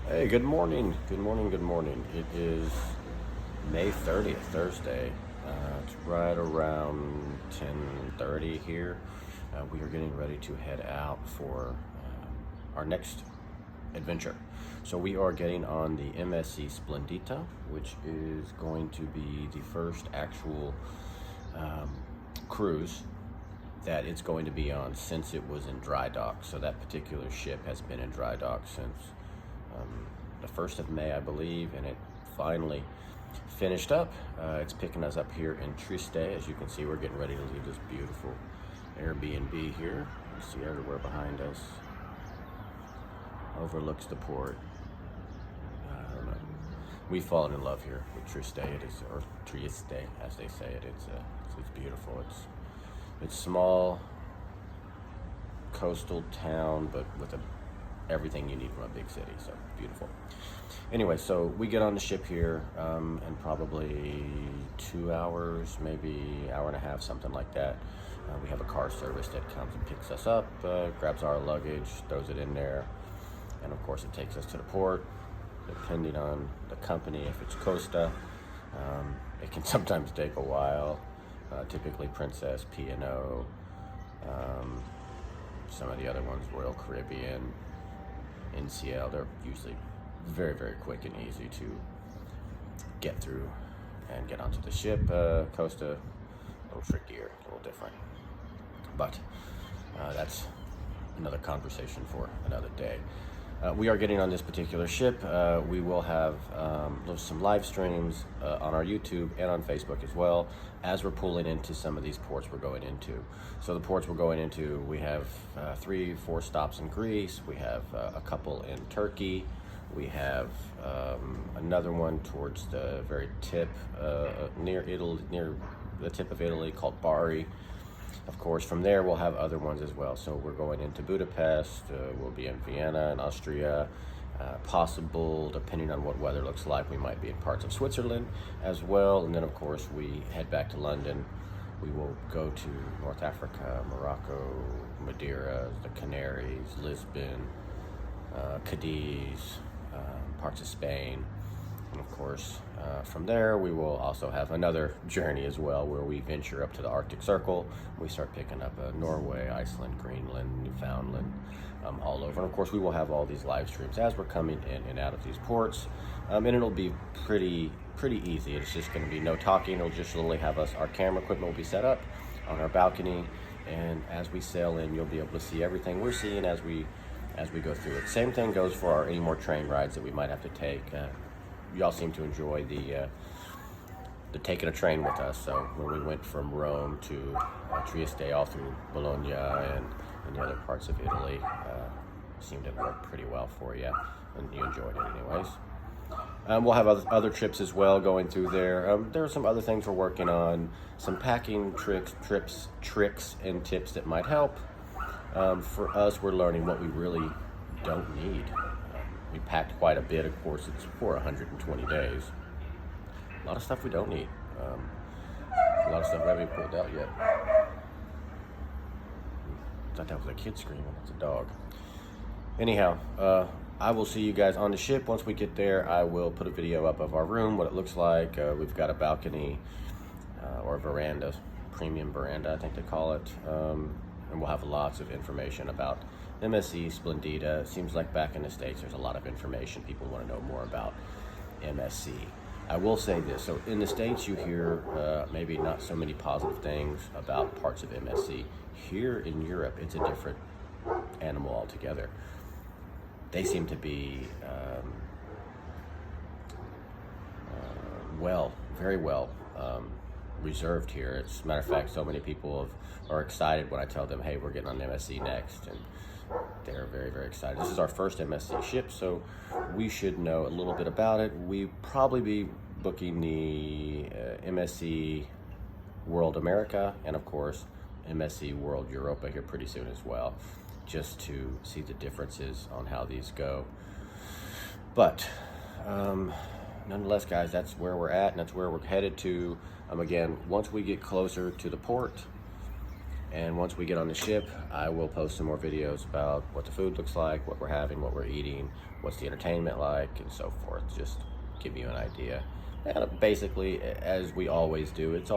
Hey, good morning. Good morning. Good morning. It is May 30th, Thursday. It's right around 10:30 here. We are getting ready to head out for our next adventure. So we are getting on the MSC Splendita, which is going to be the first actual cruise that it's going to be on since it was in dry dock. So that particular ship has been in dry dock since the 1st of May, I believe, and it finally finished up. It's picking us up here in Trieste. As you can see, we're getting ready to leave this beautiful Airbnb here. You see everywhere behind us. Overlooks the port. I don't know. We've fallen in love here with Trieste. It is, or Trieste, as they say it. It's beautiful. It's small, coastal town, but with everything you need from a big city. So beautiful. Anyway, so we get on the ship here in probably 2 hours, maybe hour and a half, something like that. We have a car service that comes and picks us up, grabs our luggage, throws it in there, and of course it takes us to the port. Depending on the company, if it's Costa, it can sometimes take a while. Typically Princess, P&O, some of the other ones, Royal Caribbean, NCL, they're usually very, very quick and easy to get through and get onto the ship. Costa, a little trickier, a little different. But that's another conversation for another day. We are getting on this particular ship. We will have some live streams on our YouTube and on Facebook as well as we're pulling into some of these ports we're going into. So the ports we're going into, we have 3-4 stops in Greece. We have a couple in Turkey. We have another one towards the very tip, near Italy, near the tip of Italy, called Bari. Of course, from there we'll have other ones as well. So we're going into Budapest, we'll be in Vienna and Austria. Possible, depending on what weather looks like, we might be in parts of Switzerland as well. And then of course we head back to London. We will go to North Africa, Morocco, Madeira, the Canaries, Lisbon, Cadiz, parts of Spain. And of course, from there, we will also have another journey as well, where we venture up to the Arctic Circle. We start picking up Norway, Iceland, Greenland, Newfoundland, all over. And of course, we will have all these live streams as we're coming in and out of these ports. And it'll be pretty easy. It's just going to be no talking. It'll just literally have our camera equipment will be set up on our balcony. And as we sail in, you'll be able to see everything we're seeing as we go through it. Same thing goes for any more train rides that we might have to take. Y'all seem to enjoy the taking a train with us. So when we went from Rome to Trieste, all through Bologna and the other parts of Italy, seemed to work pretty well for you, and you enjoyed it anyways. We'll have other trips as well going through there. There are some other things we're working on, some packing tricks and tips that might help. For us, we're learning what we really don't need. We packed quite a bit. Of course, it's for 120 days. A lot of stuff we don't need. A lot of stuff we haven't pulled out yet. I thought that was a kid screaming. It's a dog. Anyhow, I will see you guys on the ship. Once we get there, I will put a video up of our room, what it looks like. We've got a balcony or a veranda, premium veranda, I think they call it. And we'll have lots of information about MSC Splendida. It seems like back in the States, there's a lot of information. People want to know more about MSC. I will say this. So in the States, you hear maybe not so many positive things about parts of MSC. Here in Europe, it's a different animal altogether. They seem to be very well reserved here. As a matter of fact, so many people are excited when I tell them, hey, we're getting on MSC next, and they're very, very excited. This is our first MSC ship, so we should know a little bit about it. We probably be booking the MSC World America and of course MSC World Europa here pretty soon as well, just to see the differences on how these go. But nonetheless, guys, that's where we're at and that's where we're headed to. Again, once we get closer to the port And once we get on the ship, I will post some more videos about what the food looks like, what we're having, what we're eating, what's the entertainment like, and so forth. Just give you an idea. And basically, as we always do, it's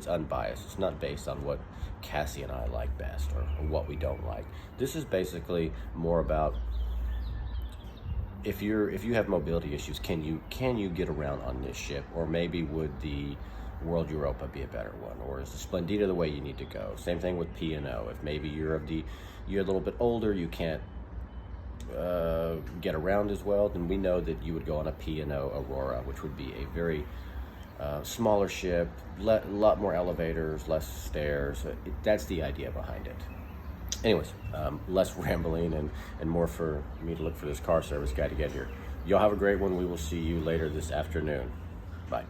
unbiased. It's not based on what Cassie and I like best or what we don't like. This is basically more about if you have mobility issues, can you get around on this ship, or maybe would the World Europa be a better one, or is the Splendida the way you need to go? Same thing with P&O. If maybe you're a little bit older, you can't get around as well, then we know that you would go on a P&O Aurora, which would be a very smaller ship, a lot more elevators, less stairs. That's the idea behind it. Anyways, less rambling and more for me to look for this car service guy to get here. Y'all have a great one. We will see you later this afternoon. Bye.